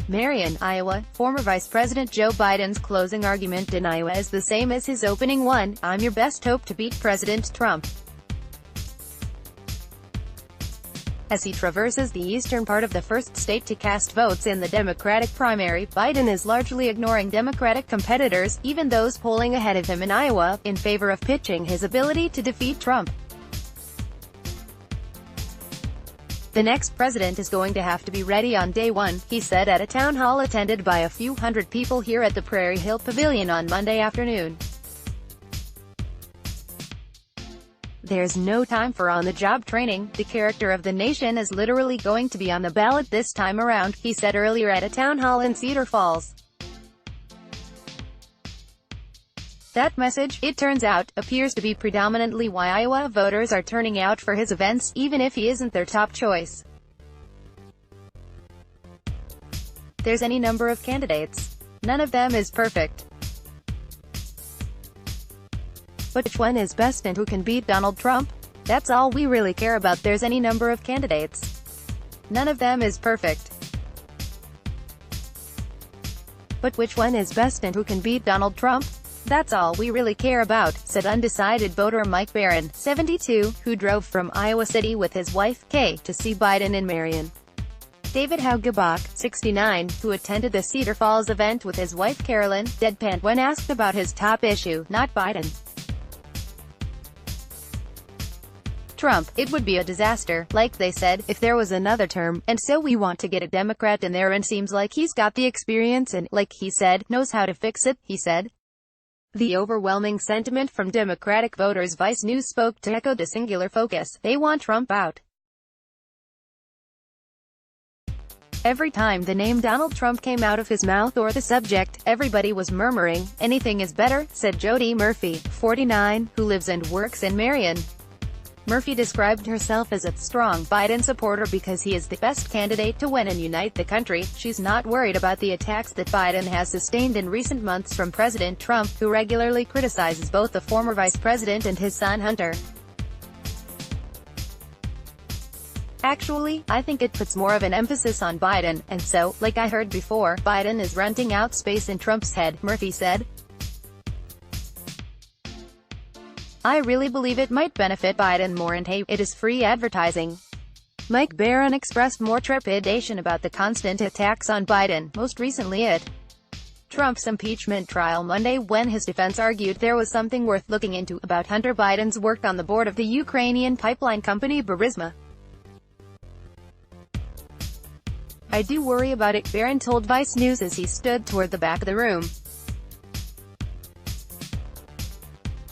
MARION, Iowa. Former Vice President Joe Biden's closing argument in Iowa is the same as his opening one: "I'm your best hope to beat President Trump." As he traverses the eastern part of the first state to cast votes in the Democratic primary, Biden is largely ignoring Democratic competitors, even those polling ahead of him in Iowa, in favor of pitching his ability to defeat Trump. "The next president is going to have to be ready on day one," he said at a town hall attended by a few hundred people here at the Prairie Hill Pavilion on Monday afternoon. "There's no time for on-the-job training. The character of the nation is literally going to be on the ballot this time around," he said earlier at a town hall in Cedar Falls. That message, it turns out, appears to be predominantly why Iowa voters are turning out for his events, even if he isn't their top choice. "There's any number of candidates. None of them is perfect. But which one is best and who can beat Donald Trump? That's all we really care about. There's any number of candidates. None of them is perfect. But which one is best and who can beat Donald Trump? That's all we really care about," said undecided voter Mike Barron, 72, who drove from Iowa City with his wife, Kay, to see Biden in Marion. David Haugebach, 69, who attended the Cedar Falls event with his wife Carolyn, deadpanned when asked about his top issue: "Not Biden. Trump. It would be a disaster, like they said, if there was another term, and so we want to get a Democrat in there, and seems like he's got the experience and, like he said, knows how to fix it," he said. The overwhelming sentiment from Democratic voters, Vice News spoke to, echoed the singular focus: they want Trump out. Every time the name Donald Trump came out of his mouth or the subject, everybody was murmuring, "Anything is better," said Jody Murphy, 49, who lives and works in Marion. Murphy described herself as a strong Biden supporter because he is the best candidate to win and unite the country. She's not worried about the attacks that Biden has sustained in recent months from President Trump, who regularly criticizes both the former vice president and his son Hunter. "Actually, I think it puts more of an emphasis on Biden, and so, like I heard before, Biden is renting out space in Trump's head," Murphy said. "I really believe it might benefit Biden more, and hey, it is free advertising." Mike Barron expressed more trepidation about the constant attacks on Biden, most recently at Trump's impeachment trial Monday, when his defense argued there was something worth looking into about Hunter Biden's work on the board of the Ukrainian pipeline company Burisma. "I do worry about it," Barron told Vice News as he stood toward the back of the room.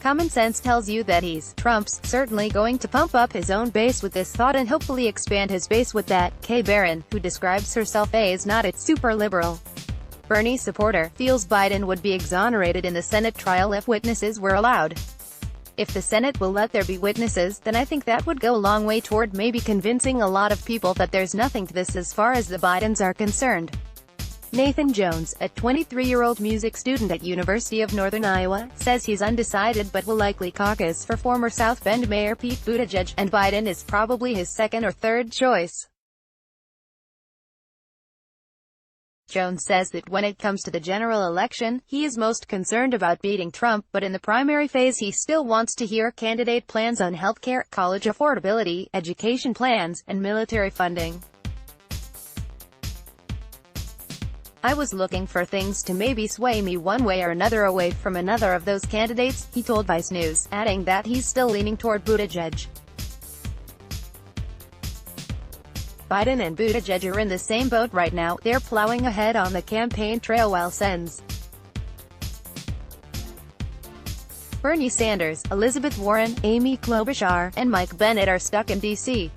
"Common sense tells you that Trump's certainly going to pump up his own base with this thought and hopefully expand his base with that." Kay Barron, who describes herself as not a super liberal Bernie supporter, feels Biden would be exonerated in the Senate trial if witnesses were allowed. "If the Senate will let there be witnesses, then I think that would go a long way toward maybe convincing a lot of people that there's nothing to this as far as the Bidens are concerned." Nathan Jones, a 23-year-old music student at University of Northern Iowa, says he's undecided but will likely caucus for former South Bend Mayor Pete Buttigieg, and Biden is probably his second or third choice. Jones says that when it comes to the general election, he is most concerned about beating Trump, but in the primary phase he still wants to hear candidate plans on healthcare, college affordability, education plans, and military funding. "I was looking for things to maybe sway me one way or another away from another of those candidates," he told Vice News, adding that he's still leaning toward Buttigieg. Biden and Buttigieg are in the same boat right now. They're plowing ahead on the campaign trail while Bernie Sanders, Elizabeth Warren, Amy Klobuchar, and Mike Bennett are stuck in D.C.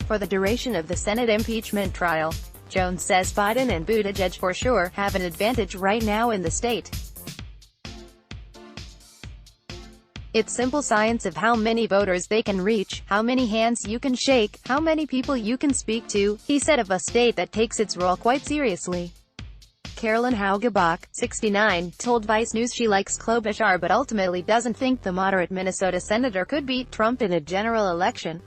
for the duration of the Senate impeachment trial. Jones says Biden and Buttigieg for sure have an advantage right now in the state. "It's simple science of how many voters they can reach, how many hands you can shake, how many people you can speak to," he said of a state that takes its role quite seriously. Carolyn Haugebach, 69, told Vice News she likes Klobuchar but ultimately doesn't think the moderate Minnesota senator could beat Trump in a general election.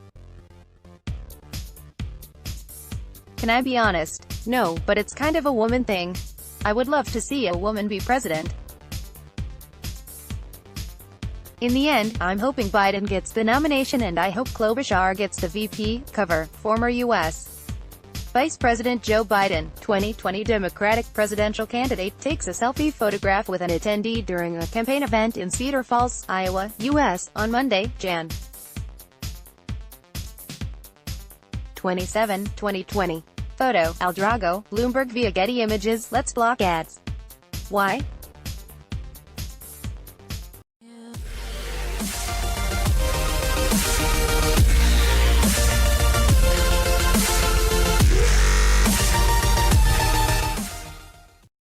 Can I be honest? No, but it's kind of a woman thing. I would love to see a woman be president. In the end, I'm hoping Biden gets the nomination and I hope Klobuchar gets the VP cover. Former U.S. Vice President Joe Biden, 2020 Democratic presidential candidate, takes a selfie photograph with an attendee during a campaign event in Cedar Falls, Iowa, U.S., on Monday, Jan. 27, 2020. Photo, Al Drago, Bloomberg via Getty Images. Let's block ads. Why?